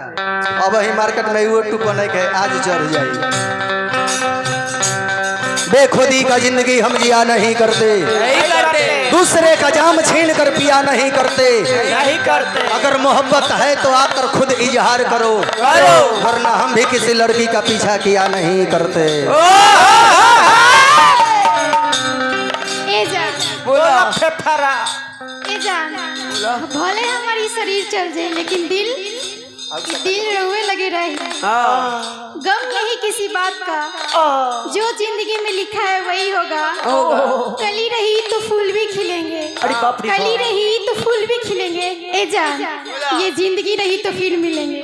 अब ही मार्केट में यूट्यूब बने के आज चढ़ जाए। बेखुदी का जिंदगी हम जिया नहीं करते, दूसरे का जाम छीन कर पिया नहीं करते। अगर मोहब्बत है तो आकर खुद इजहार करो, वरना हम भी किसी लड़की का पीछा किया नहीं करते। भले हमारी शरीर चल जाए लेकिन दिल रोए लगे रहे। गम नहीं किसी बात का, जो जिंदगी में लिखा है वही होगा। कली रही तो फूल भी खिलेंगे, कली रही तो फूल भी खिलेंगे। ए जान, ये जिंदगी रही तो फिर मिलेंगे।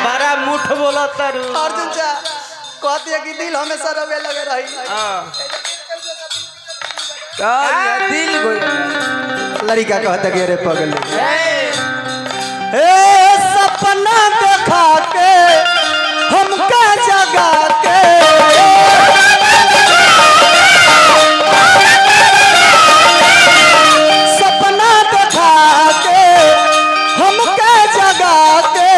बड़ा मुठ बोला तारू अर्जुन चा कहती है कि दिल हमेशा रोवे लगे रही। दिल लड़का कहता कि अरे पगल सपना देखा के हमका जगा के, सपना देखा के हमका जगा के,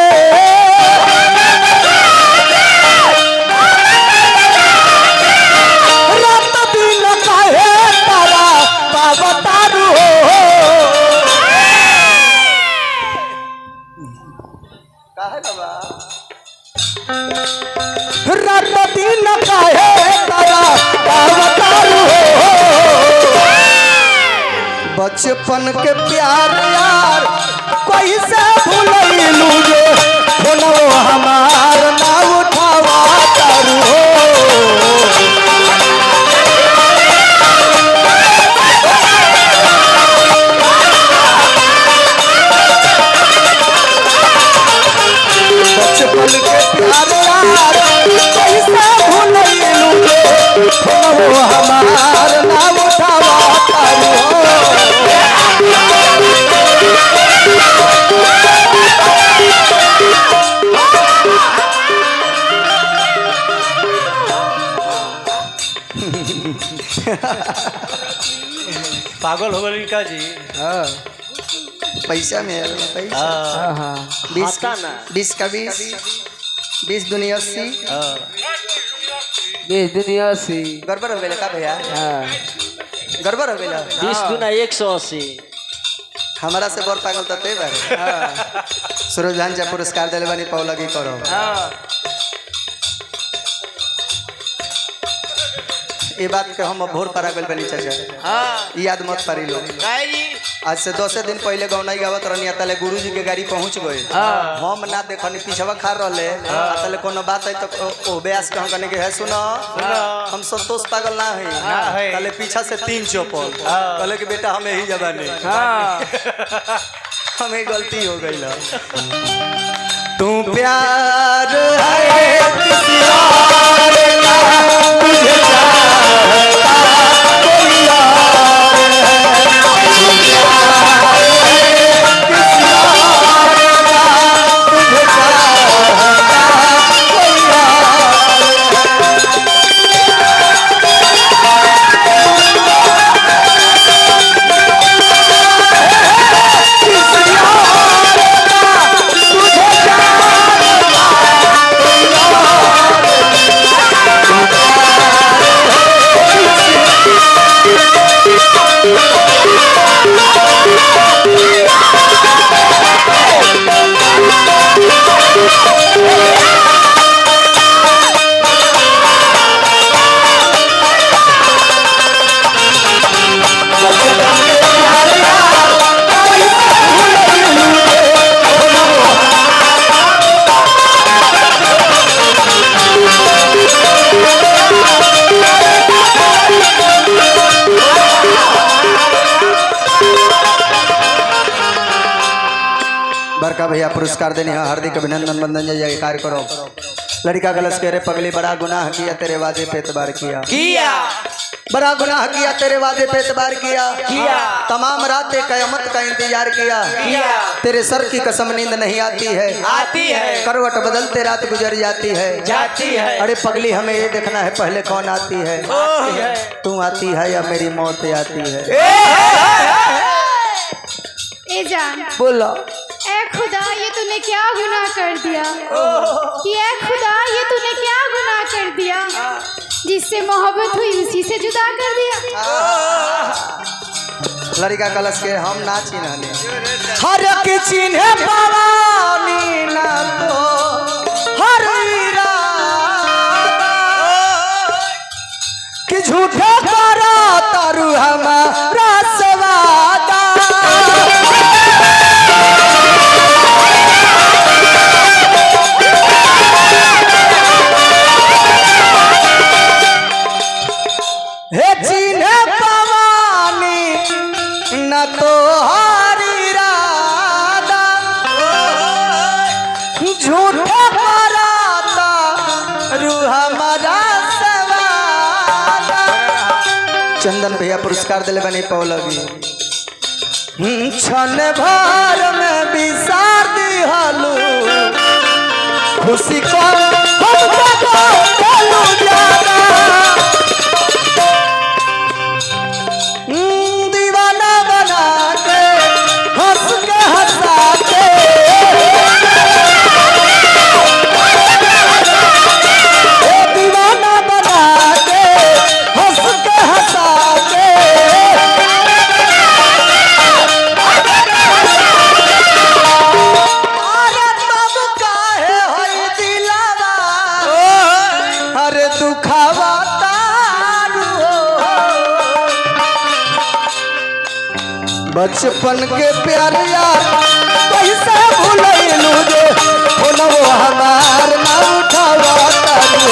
रात दिन काहे तारा बाबा तारू हो। रात दिन काहे तारा बाबा तारू हो। बचपन के प्यार यार कोई से भूलैलू जो फोनो हमार ना उठावा तारू हो। बचपन के प्यार यार कैसा भूलैलू जो हमार ना उठावा तारू हो। पागल हो गई का जी। पैसा में है पैसा। 20 का 20 दुनिया 80 20 दुनिया 80 गड़बड़ हो गया का भैया? गड़बड़ हो गया। 20 दुना 180। हमारा से बड़ पागल तते बारे। सूरज भान जा पुरस्कार दिले बानी पाव लगी करो। ये बात के हम भोर पारा गल बनी चाचा, याद मत पारी लो। आज से 10 दिन पहले गौनाई गावत रहनी, तले गुरुजी के गाड़ी पहुंच गए। हम ना देखनी पीछवा खा रहे, तले कोनो बात है तो ओ ब्यास के हम कहने के है सुनो हम संतोष पागल ना है, तले पीछा से 3 चौपल कहले कि बेटा हमें ही जबानी हमें गलती हो गई ला। तू प्यार है किसी और का तुझे चाहता कोई और है, तू प्यार है किसी और का तुझे चाहता कोई बड़का भैया पुरस्कार देने हार्दिक अभिनंदन बंदन जय कार्य करो। लड़का गलस के रे पगली बड़ा गुनाह किया तेरे वादे पे एतबार किया, बड़ा गुनाह किया तेरे वादे पे एतबार किया। तमाम रातें कयामत का इंतजार किया, तेरे सर की कसम नींद नहीं आती है, करवट बदलते रात गुजर जाती है। अरे पगली हमें ये देखना है पहले कौन आती है, तू आती है या मेरी मौत आती है। ए जान बोलो एक खुदा ये तूने क्या गुनाह कर दिया, कि ऐ खुदा ये तूने क्या गुनाह कर दिया, जिससे मोहब्बत हुई उसी से जुदा कर दिया। लड़का कलश के हम ना चिन्हने हर के चिन्हे पावानी ना तो हर कि झूठे करो तारू हमारा सवादा। हे चिन्हे पावानी न तो हरी राधा झूठे पराता रू हमारा सवादा। चंदन भैया पुरस्कार दिले बनी पौलवी क्षण भर में विसार दी हालू खुशी को बोलू ज्यादा। दीवाना बना के हंस के हंसा के दीवाना बना के हंस के हंसा के अरे तब काहे होई दिलावा अरे दुखावा बचपन के प्यार यार कैसे भूलैलू जे फोनो हमार ना उठावा तारू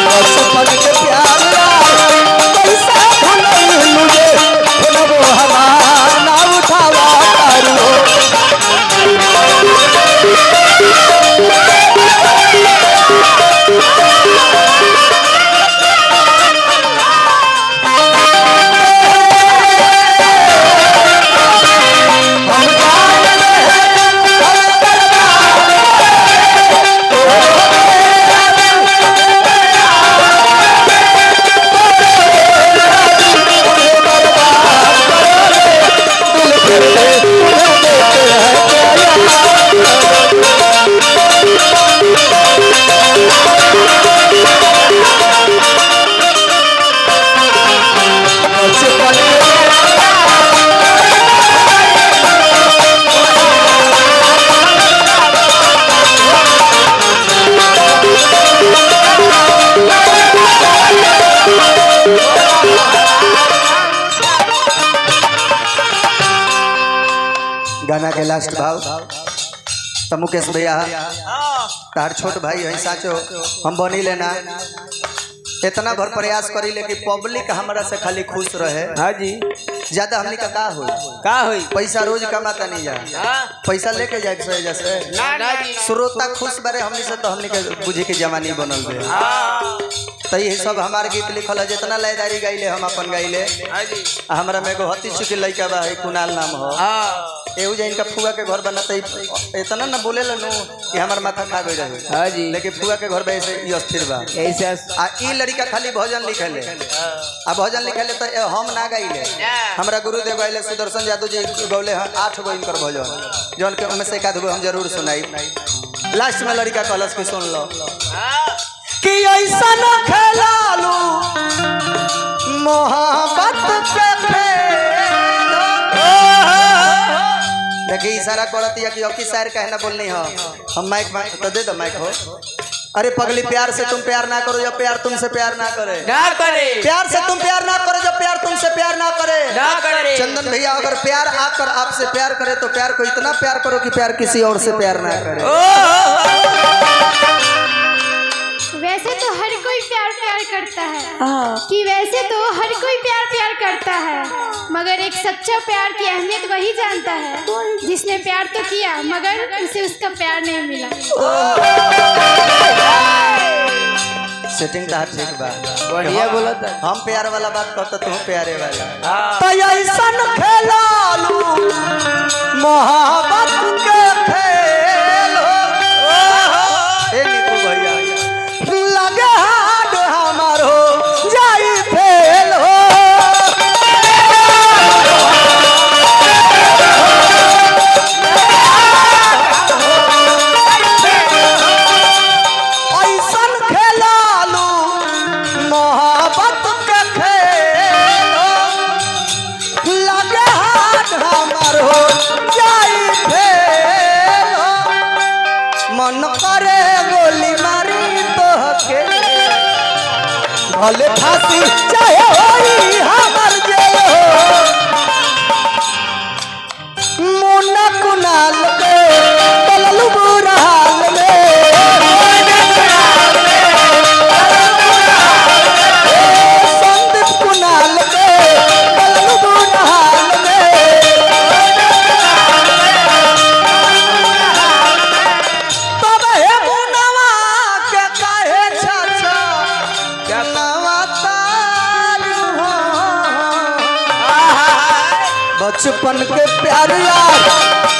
बचपन के प्यार यार कैसे भूलैलू जे फोनो हमार ना उठावा तारू। गाना के लास्ट भाव तो मुकेश भैया तार छोट भाई है साचो हम बनी लेना इतना भर प्रयास करी ले कि पब्लिक हमारा से खाली खुश रहे। हाँ जी ज्यादा हमनी का होई पैसा रोज कमाता नहीं जा पैसा लेके जाए सही जैसे श्रोता खुश बारे हमनी से तो हमनी के बुझे के जवानी बनल बे तो ये सब हमार गीत लिखल है जितना लयदारी गाइले हम अपन गाइले। हमरा में एगो हती चुकी लड़का बा है कुणाल नाम हो एहू जे इनका फुआ के घर बनता इतना ना बोले नु कि हमार माथा खा गई रहे। हाँ जी लेकिन फुआ के घर ऐसे ये अस्थिर बा ऐसे आ ई लड़का खाली भजन लिखले आ भजन लिखले तो हम ना गाइले हमरा गुरुदेव गाइले सुदर्शन यादव जी गौले 8 गो इनकर भजन जौन के उनमें से एक आध गो हम जरूर सुनाई। लास्ट में लड़का कलश के सुन लो कि ऐसा न खेलालू मोहब्बत पे देखिए इशारा करती है कि अब की शायर कहना बोलनी हो हम माइक तो दे दो माइक हो। अरे पगली प्यार से तुम प्यार ना करो जब प्यार तुमसे प्यार ना करे प्यार से तुम प्यार ना करो जब प्यार तुमसे प्यार ना करे। चंदन भैया अगर प्यार आकर आपसे प्यार करे तो प्यार को इतना प्यार करो कि प्यार किसी और से प्यार ना करे। वैसे तो हर कोई प्यार प्यार करता है कि वैसे तो हर कोई प्यार प्यार करता है मगर एक सच्चा प्यार की अहमियत वही जानता है जिसने प्यार तो किया मगर उसे उसका प्यार नहीं मिला। सेटिंग तो ठीक बा बढ़िया बोला था हम प्यार वाला बात करते तुम प्यारे वाला तो ऐसा खेलालू मोहब्बत के खेल ए नीतू भैया लगे हाथ भले फांसी चाहे होई हमर जेल हो मुन्ना कुनाल के बललू बुरा हाल संदीप कुनाल के बललू बुरा हाल तब हे मुनवा के काहे छाछा कनवा तारू हो बचपन के प्यार यार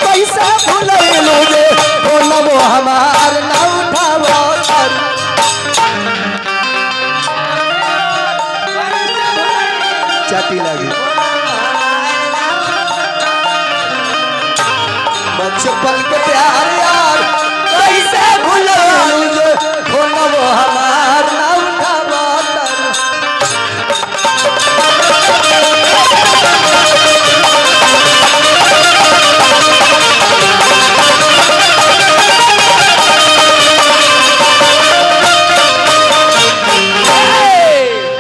कैसे भूलैलू रे हो नमो हमार ना उठावो चाटी लगी बचपन के प्यार यार कैसे भूलैलू रे हो नमो हमार ना उठावो